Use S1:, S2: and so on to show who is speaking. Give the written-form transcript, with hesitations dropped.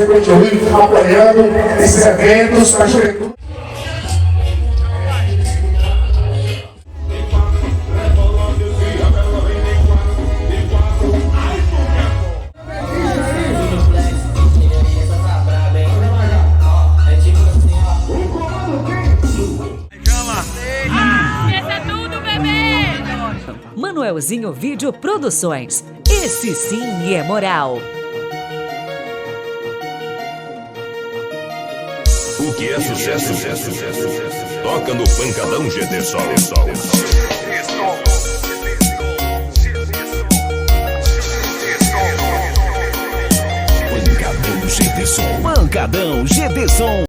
S1: sempre apoiando esses eventos para a juventude.
S2: Manuelzinho Vídeo Produções. Esse sim é moral.
S3: O que é sucesso? Toca no Pancadão GD SOM. Pancadão GD SOM.